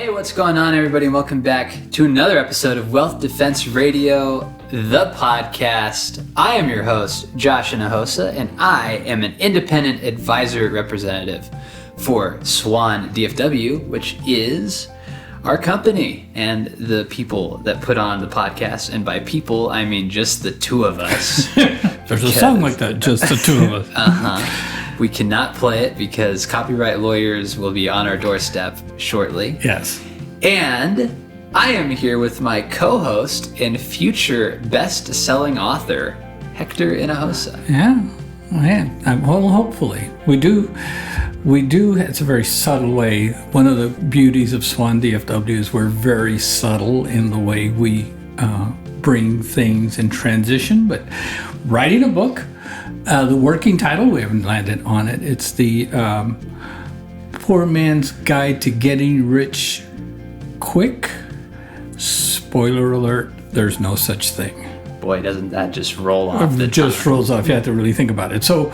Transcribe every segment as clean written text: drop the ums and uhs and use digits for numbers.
Hey, what's going on, everybody? Welcome back to another episode of Wealth Defense Radio, the podcast. I am your host, Josh Inahosa, and I am an independent advisor representative for Swan DFW, which is our company and the people that put on the podcast. And by people, I mean just the two of us. There's a song like that, just the two of us. We cannot play it because copyright lawyers will be on our doorstep shortly. Yes. And I am here with my co-host and future best-selling author, Hector and Josh. Yeah. Well, hopefully. We do. It's a very subtle way. One of the beauties of Swan DFW is we're very subtle in the way we bring things in transition. But writing a book, the working title, we haven't landed on it. It's the Poor Man's Guide to Getting Rich Quick. Spoiler alert, there's no such thing. Boy, doesn't that just roll off It just rolls off. You have to really think about it. So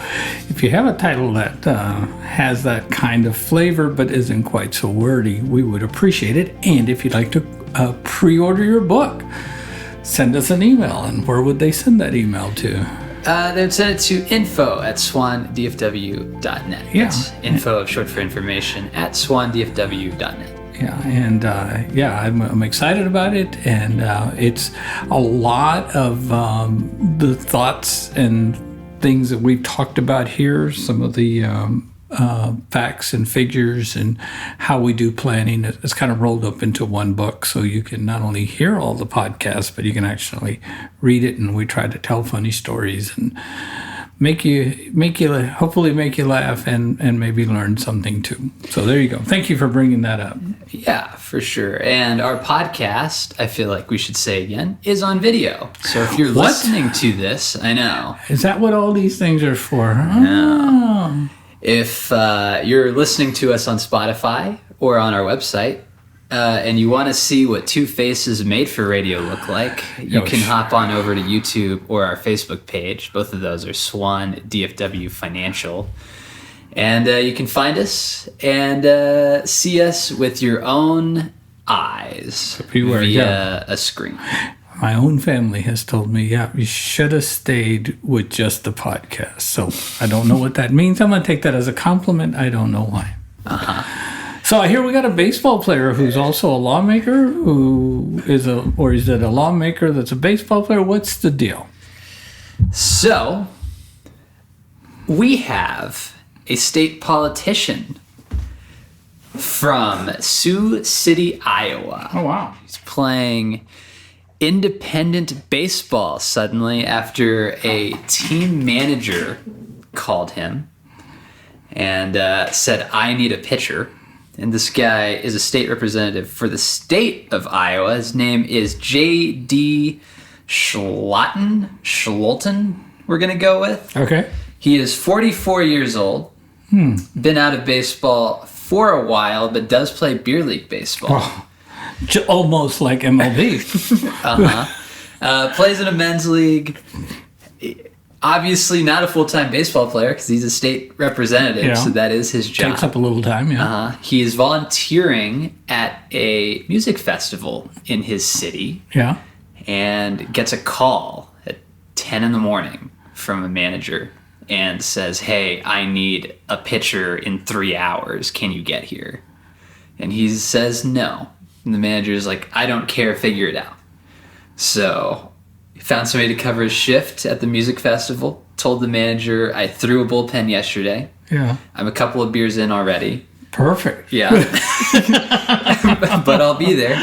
if you have a title that has that kind of flavor but isn't quite so wordy, we would appreciate it. And if you'd like to pre-order your book, send us an email. And where would they send that email to? They would send it to info@swandfw.net. Yeah. It's info, short for information, at swandfw.net. Yeah, and I'm excited about it, and it's a lot of the thoughts and things that we've talked about here, some of the facts and figures and how we do planning. It's kind of rolled up into one book, so you can not only hear all the podcasts, but you can actually read it, and we try to tell funny stories and hopefully make you laugh and maybe learn something too. So there you go. Thank you for bringing that up. Yeah, for sure. And our podcast, I feel like we should say again, is on video. So if you're listening to this, I know. Is that what all these things are for? No. If you're listening to us on Spotify or on our website, and you want to see what two faces made for radio look like, you can hop on over to YouTube or our Facebook page. Both of those are Swan DFW Financial. And you can find us and see us with your own eyes via a screen. My own family has told me, you should have stayed with just the podcast. So I don't know what that means. I'm going to take that as a compliment. I don't know why. Uh-huh. So I hear we got a baseball player who's also a lawmaker, is it a lawmaker that's a baseball player? What's the deal? So we have a state politician from Sioux City, Iowa. Oh, wow. He's playing independent baseball suddenly after a team manager called him and said, I need a pitcher. And this guy is a state representative for the state of Iowa. His name is J.D. Schlolten, we're going to go with. Okay. He is 44 years old, been out of baseball for a while, but does play beer league baseball. Oh, almost like MLB. Plays in a men's league. Obviously not a full-time baseball player because he's a state representative, so that is his job. Takes up a little time, yeah. He is volunteering at a music festival in his city. Yeah. And gets a call at 10 in the morning from a manager and says, hey, I need a pitcher in 3 hours. Can you get here? And he says no. And the manager is like, I don't care, figure it out. So he found somebody to cover his shift at the music festival, told the manager, I threw a bullpen yesterday. Yeah. I'm a couple of beers in already. Perfect. Yeah. But I'll be there.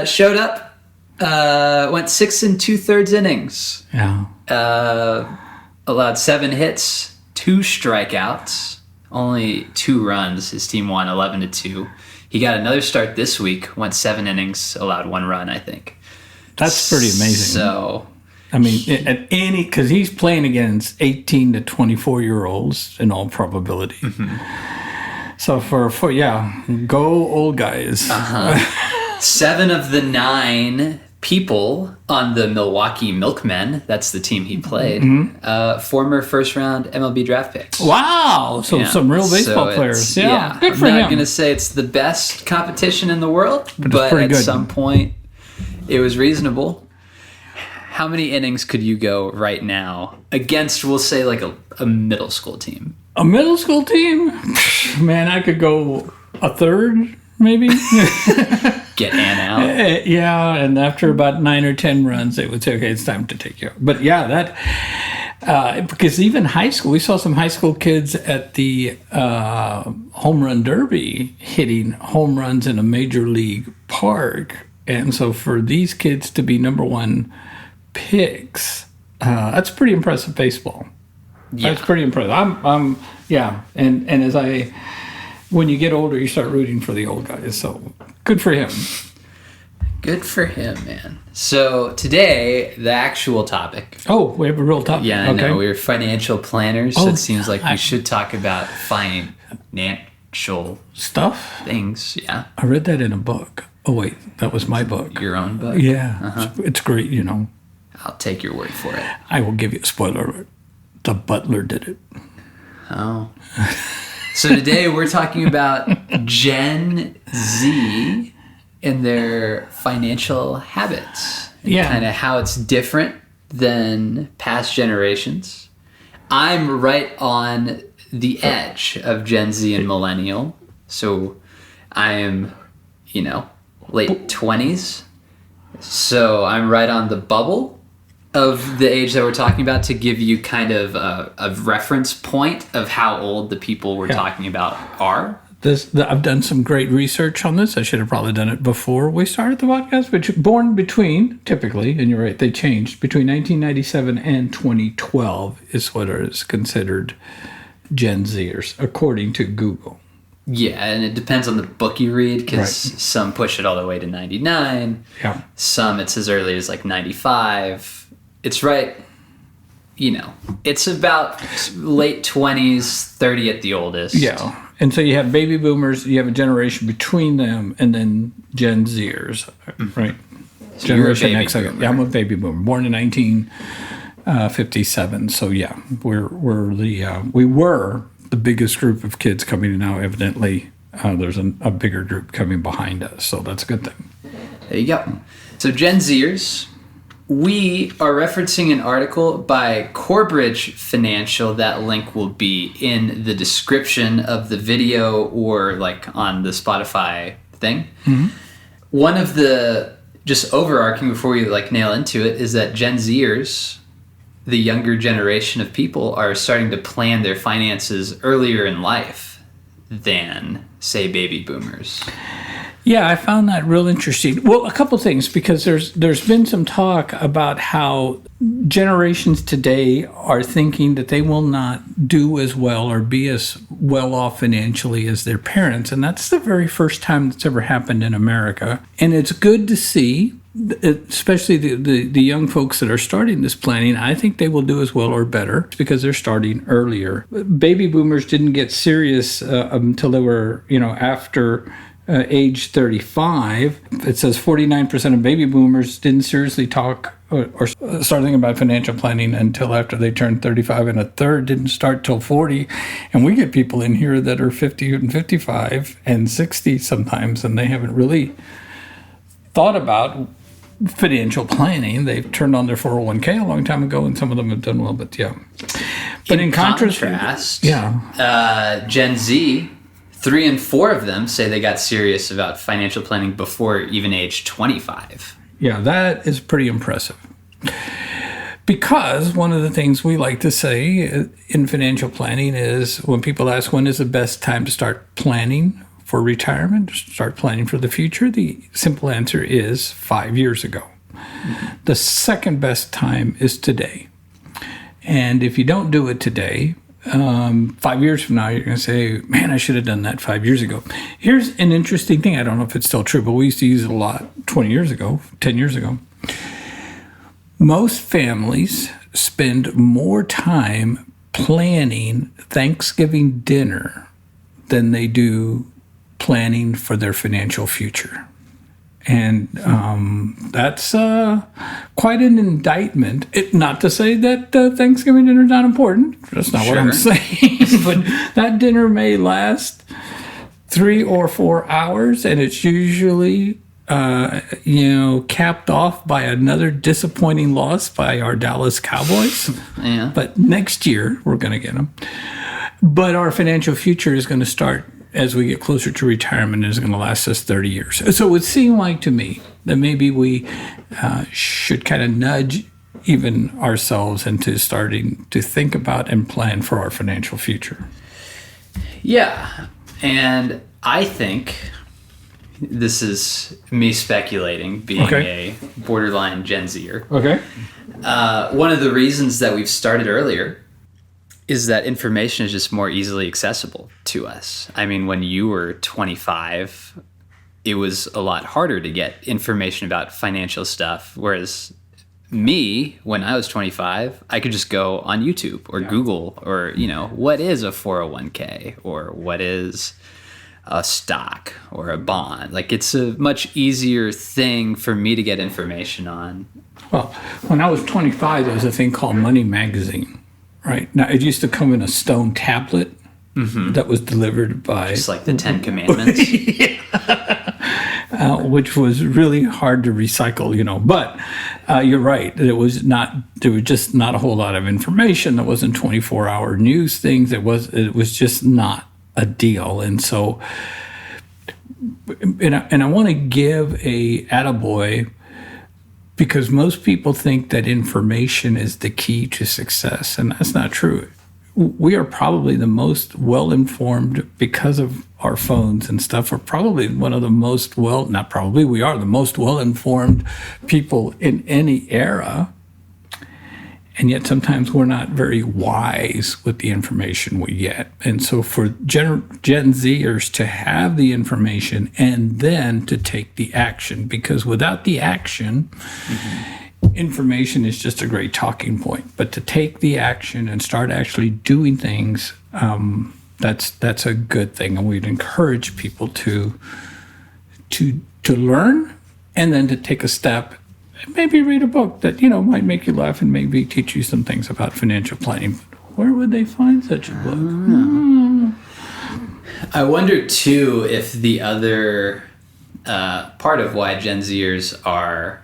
Showed up, went 6 2/3 innings. Yeah. Allowed 7 hits, 2 strikeouts, only 2 runs. His team won 11-2. He got another start this week, went 7 innings, allowed 1 run, I think. That's pretty amazing. So, I mean, because he's playing against 18 to 24-year-olds in all probability. Mm-hmm. So go old guys. 7 of the 9 people on the Milwaukee Milkmen, that's the team he played, former first-round MLB draft picks. Wow! So some real baseball players. Yeah, good for him. I'm not going to say it's the best competition in the world, but at good. Some point, it was reasonable. How many innings could you go right now against, we'll say, like a middle school team? A middle school team? Man, I could go a third, maybe. Get Ann out. Yeah, and after about 9 or 10 runs, they would say, okay, it's time to take you out. But yeah, that, because even high school, we saw some high school kids at the home run derby hitting home runs in a major league park. And so for these kids to be number one picks, that's pretty impressive baseball. Yeah. That's pretty impressive. And when you get older, you start rooting for the old guys. So good for him. Good for him, man. So today, the actual topic. Oh, we have a real topic. Yeah, I know. We're financial planners, so it seems like we should talk about financial stuff. Things, yeah. I read that in a book. Oh, wait, that was my book. Your own book? Yeah. It's great, you know. I'll take your word for it. I will give you a spoiler alert. The butler did it. Oh. So today we're talking about Gen Z and their financial habits. Yeah. Kind of how it's different than past generations. I'm right on the edge of Gen Z and Millennial. So I am, late 20s. So I'm right on the bubble of the age that we're talking about to give you kind of a reference point of how old the people we're talking about are. I've done some great research on this. I should have probably done it before we started the podcast, but born between, typically, and you're right, they changed, between 1997 and 2012 is what is considered Gen Zers, according to Google. Yeah, and it depends on the book you read, because some push it all the way to 99. Yeah. Some it's as early as like 95. It's right, it's about late 20s, 30 at the oldest. Yeah. And so you have baby boomers, you have a generation between them, and then Gen Zers, right? So Generation X. Yeah, I'm a baby boomer, born in 1957. So yeah, we were the biggest group of kids coming now. Evidently, there's a bigger group coming behind us, so that's a good thing. There you go. So Gen Zers, we are referencing an article by Corbridge Financial. That link will be in the description of the video or like on the Spotify thing. Mm-hmm. One of the just overarching before we like nail into it is that Gen Zers, the younger generation of people, are starting to plan their finances earlier in life than, say, baby boomers. Yeah, I found that real interesting. Well, a couple things, because there's been some talk about how generations today are thinking that they will not do as well or be as well off financially as their parents, and that's the very first time that's ever happened in America. And it's good to see, especially the young folks that are starting this planning. I think they will do as well or better because they're starting earlier. Baby boomers didn't get serious until they were, after age 35. It says 49% of baby boomers didn't seriously talk or start thinking about financial planning until after they turned 35, and a third didn't start till 40. And we get people in here that are 50 and 55 and 60 sometimes, and they haven't really thought about financial planning. They've turned on their 401k a long time ago, and some of them have done well, but yeah. But in contrast, Gen Z, 3 and 4 of them say they got serious about financial planning before even age 25. Yeah, that is pretty impressive. Because one of the things we like to say in financial planning is when people ask when is the best time to start planning for retirement, start planning for the future, the simple answer is 5 years ago. Mm-hmm. The second best time is today. And if you don't do it today, 5 years from now, you're going to say, man, I should have done that 5 years ago. Here's an interesting thing. I don't know if it's still true, but we used to use it a lot 20 years ago, 10 years ago. Most families spend more time planning Thanksgiving dinner than they do planning for their financial future. And that's quite an indictment. Not to say that Thanksgiving dinner is not important. That's not what I'm saying. But that dinner may last 3 or 4 hours, and it's usually, capped off by another disappointing loss by our Dallas Cowboys. Yeah. But next year, we're going to get them. But our financial future is going to start as we get closer to retirement, and is going to last us 30 years. So it would seem like to me that maybe we should kind of nudge even ourselves into starting to think about and plan for our financial future. Yeah. And I think, this is me speculating, being a borderline Gen Zer. Okay. One of the reasons that we've started earlier is that information is just more easily accessible to us. I mean, when you were 25, it was a lot harder to get information about financial stuff. Whereas me, when I was 25, I could just go on YouTube or Google or, what is a 401k or what is a stock or a bond. Like, it's a much easier thing for me to get information on. Well, when I was 25, there was a thing called Money Magazine. Right. Now, it used to come in a stone tablet that was delivered by... Just like the 10 Commandments. Which was really hard to recycle, But you're right. There was just not a whole lot of information. There wasn't 24-hour news things. It was just not a deal. And so... And I want to give a attaboy, because most people think that information is the key to success, and that's not true. We are probably the most well-informed, because of our phones and stuff. We're probably one of the most we are the most well-informed people in any era. And yet sometimes we're not very wise with the information we get. And so for Gen Zers to have the information and then to take the action, because without the action, information is just a great talking point. But to take the action and start actually doing things, that's a good thing. And we'd encourage people to learn and then to take a step. Maybe read a book that, might make you laugh and maybe teach you some things about financial planning. Where would they find such a book? I wonder, too, if the other part of why Gen Zers are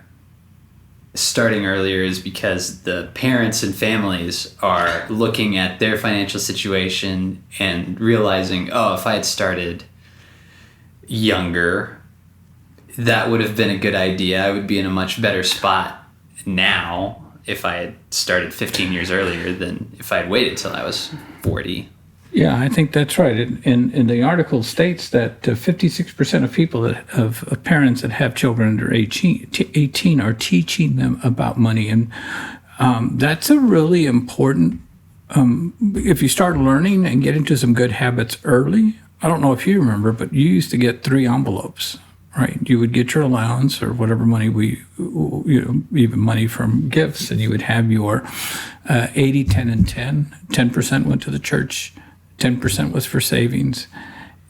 starting earlier is because the parents and families are looking at their financial situation and realizing, if I had started younger, that would have been a good idea. I would be in a much better spot now if I had started 15 years earlier than if I had waited till I was 40. Yeah, I think that's right. And the article states that 56% of people of parents that have children under 18 are teaching them about money. And that's a really important, if you start learning and get into some good habits early. I don't know if you remember, but you used to get 3 envelopes. Right, you would get your allowance or whatever money even money from gifts, and you would have your 80, 10, and 10. 10% went to the church, 10% was for savings,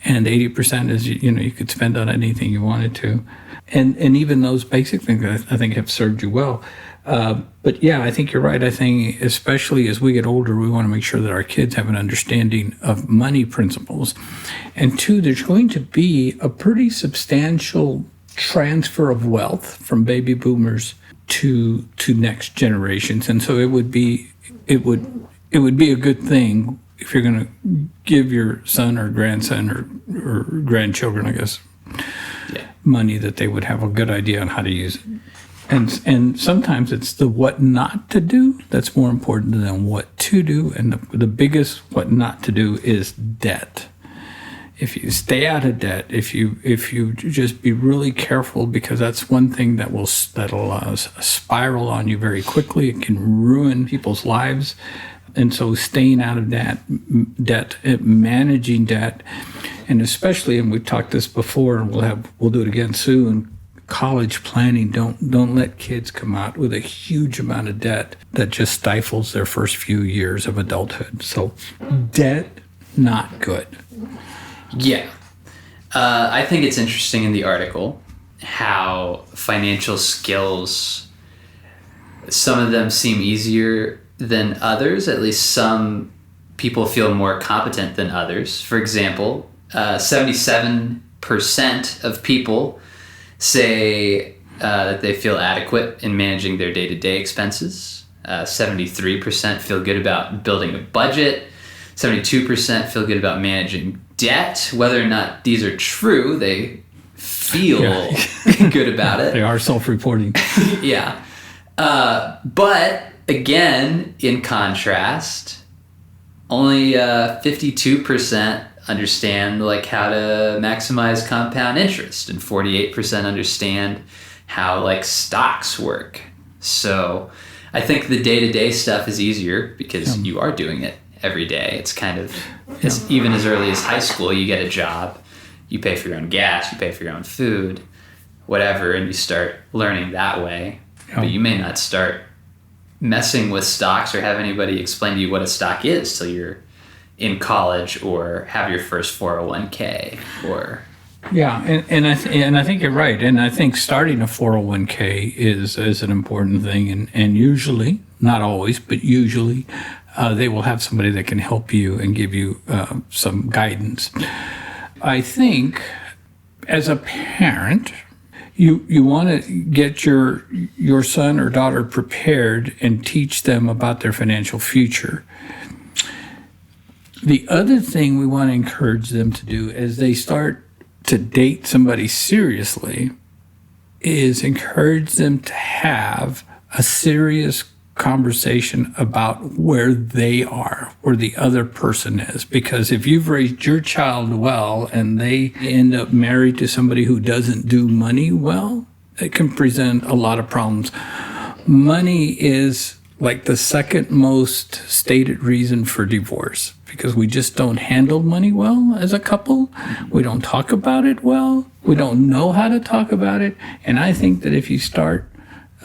and 80% is you could spend on anything you wanted to, and even those basic things I think have served you well. But yeah, I think you're right. I think especially as we get older, we want to make sure that our kids have an understanding of money principles. And 2, there's going to be a pretty substantial transfer of wealth from baby boomers to next generations. And so it would be a good thing if you're going to give your son or grandson or grandchildren, I guess, money, that they would have a good idea on how to use it. And sometimes it's the what not to do that's more important than what to do. And the biggest what not to do is debt. If you stay out of debt, if you just be really careful, because that's one thing that'll spiral on you very quickly. It can ruin people's lives. And so staying out of debt, managing debt, and especially, and we've talked this before, and we'll do it again soon, college planning. Don't let kids come out with a huge amount of debt that just stifles their first few years of adulthood. So debt, not good. Yeah. I think it's interesting in the article. how financial skills, some of them seem easier than others. At least some people feel more competent than others. For example, 77% of people say that they feel adequate in managing their day-to-day expenses. 73% feel good about building a budget. 72% feel good about managing debt. Whether or not these are true, they feel good about it. They are self-reporting. Yeah. But again, in contrast, only 52% understand like how to maximize compound interest, and 48% understand how like stocks work. So I think the day-to-day stuff is easier because you are doing it every day. It's kind of even as early as high school, you get a job, you pay for your own gas, you pay for your own food, whatever, and you start learning that way. But you may not start messing with stocks or have anybody explain to you what a stock is till you're in college or have your first 401k or... Yeah, and I think you're right. And I think starting a 401k is an important thing. And usually, not always, but usually, they will have somebody that can help you and give you some guidance. I think as a parent, you want to get your son or daughter prepared and teach them about their financial future. The other thing we want to encourage them to do as they start to date somebody seriously is encourage them to have a serious conversation about where they are, where the other person is. Because if you've raised your child well and they end up married to somebody who doesn't do money well, it can present a lot of problems. Money is like the second most stated reason for divorce, because we just don't handle money well as a couple. We don't talk about it well. We don't know how to talk about it. And I think that if you start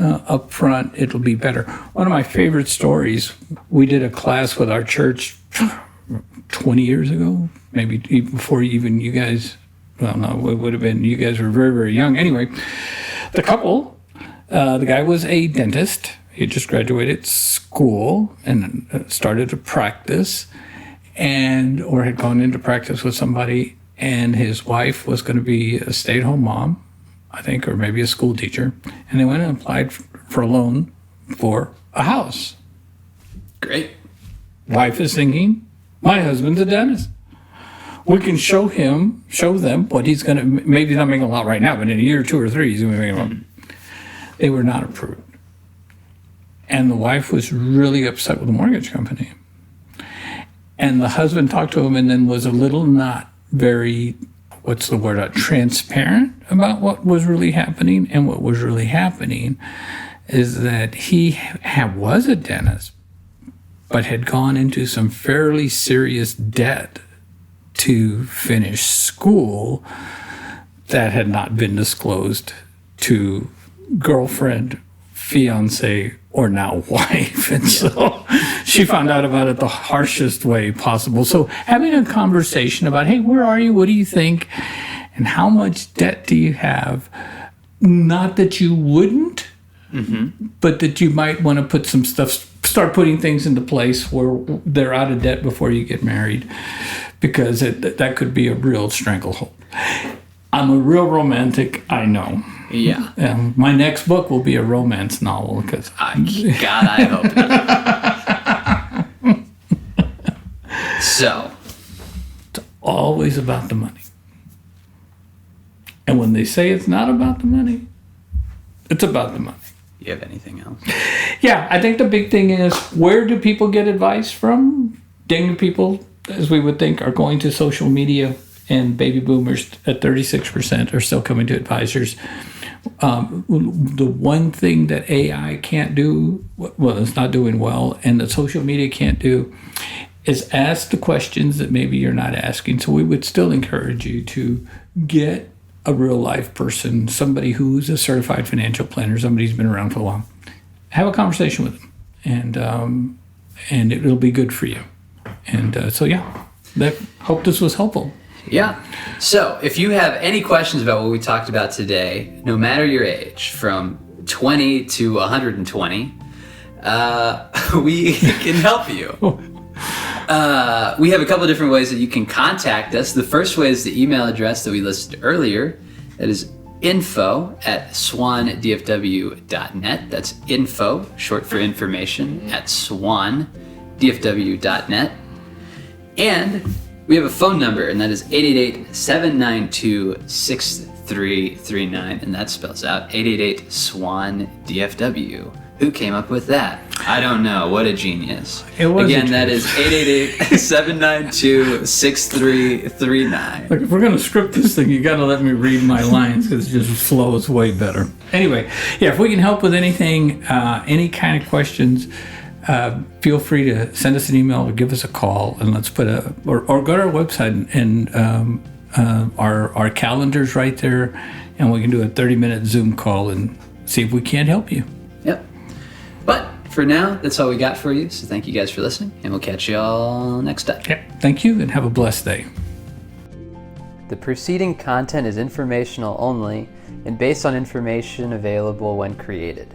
up front, it'll be better. One of my favorite stories, we did a class with our church 20 years ago, maybe before even you guys, well, no, it would have been, you guys were very, very young. Anyway, the couple, the guy was a dentist. He had just graduated school and started to practice, or had gone into practice with somebody, and his wife was going to be a stay-at-home mom, I think, or maybe a school teacher. And they went and applied for a loan for a house. Great. Wife is thinking, my husband's a dentist. We can show them what he's going to, maybe he's not making a lot right now, but in a year or two or three, he's going to be making a lot. They were not approved. And the wife was really upset with the mortgage company. And the husband talked to him and then was a little not very, transparent about what was really happening. And what was really happening is that he was a dentist, but had gone into some fairly serious debt to finish school that had not been disclosed to girlfriend, fiance, or now wife. And so she found out about it the harshest way possible. So having a conversation about, hey, where are you? What do you think? And how much debt do you have? Not that you wouldn't, but that you might want to put some stuff, start putting things into place where they're out of debt before you get married, because that could be a real stranglehold. I'm a real romantic, I know. Yeah. My next book will be a romance novel because God, I hope. So, it's always about the money. And when they say it's not about the money, it's about the money. You have anything else? Yeah, I think the big thing is, where do people get advice from? Young people, as we would think, are going to social media, and baby boomers at 36% are still coming to advisors. The one thing that AI can't do, well, it's not doing well, and that social media can't do, is ask the questions that maybe you're not asking. So we would still encourage you to get a real life person, somebody who's a certified financial planner, somebody who's been around for a while. Have a conversation with them, and it'll be good for you. And so, yeah, hope this was helpful. Yeah. So if you have any questions about what we talked about today, no matter your age, from 20 to 120, we can help you. We have a couple of different ways that you can contact us. The first way is the email address that we listed earlier. That is info@swandfw.net. That's info, short for information, at swandfw.net. And we have a phone number, and that is 888-792-6339, and that spells out 888-SWAN-DFW. Who came up with that? I don't know. What a genius. It was Again, that is 888-792-6339. Look, if we're going to script this thing, you got to let me read my lines because it just flows way better. Anyway, yeah, if we can help with anything, any kind of questions, feel free to send us an email or give us a call, and let's put or go to our website, and our calendar's right there, and we can do a 30-minute Zoom call and see if we can't help you. Yep. But for now, that's all we got for you. So thank you guys for listening, and we'll catch you all next time. Yeah, thank you, and have a blessed day. The preceding content is informational only and based on information available when created.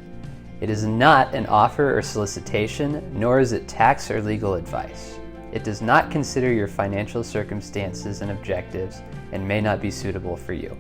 It is not an offer or solicitation, nor is it tax or legal advice. It does not consider your financial circumstances and objectives and may not be suitable for you.